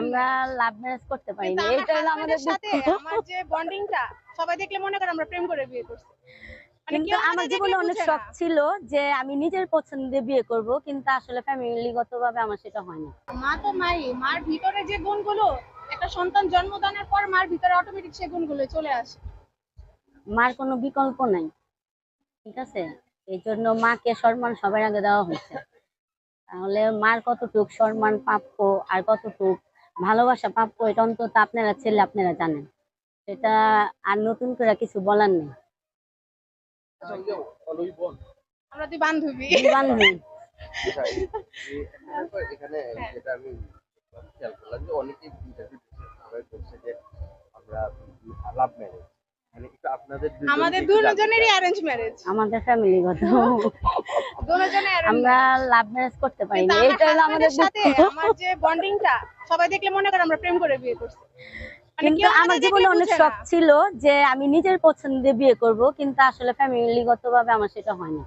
আমরা love marriage করতে পারি না, এটা হলো আমাদের সাথে আমার যে বন্ডিংটা সবাই দেখলে মনে করে আমরা প্রেম করে বিয়ে করছি। কিন্তু আমার জীবনে অনেক শখ ছিল যে আমি নিজের পছন্দে বিয়ে করব, কিন্তু আসলে ফ্যামিলিগত ভাবে আমার সেটা হয় না। মা তো মাই, মার ভিতরে যে গুণগুলো একটা সন্তান জন্মদানের পর মার ভিতরে অটোমেটিক সেই গুণগুলো চলে আসে। মার কোনো বিকল্প নাই, ঠিক আছে? এই জন্য মাকে সম্মান সবার আগে দেওয়া হয়েছে। তাহলে মার কতটুক সম্মান প্রাপ্য আর কতটুক ভালোবাসা প্রাপ্য, এটা অন্তত আপনারা ছেলে আপনারা জানেন। এটা আর নতুন করে কিছু বলার নেই। আমরা দুই বান্ধবী। বান্ধবী এখানে যেটা আমি খেয়াল করলাম যে অনেকেই ইন্টারভিউ করছে যে আমরা লাভ ম্যারেজ, মানে একটু আপনাদের আমাদের দুজনেরই অ্যারেঞ্জ ম্যারেজ। আমাদের ফ্যামিলিগত দুজনে আমরা লাভ ম্যারেজ করতে পারি না, এটা হলো আমাদের সাথে আমার যে বন্ডিংটা সবাই দেখলে মনে করে আমরা প্রেম করে বিয়ে করছি। কিন্তু আমার জীবনে অনেক শখ ছিল যে আমি নিজের পছন্দে বিয়ে করব, কিন্তু আসলে ফ্যামিলিগত ভাবে আমার সেটা হয় না।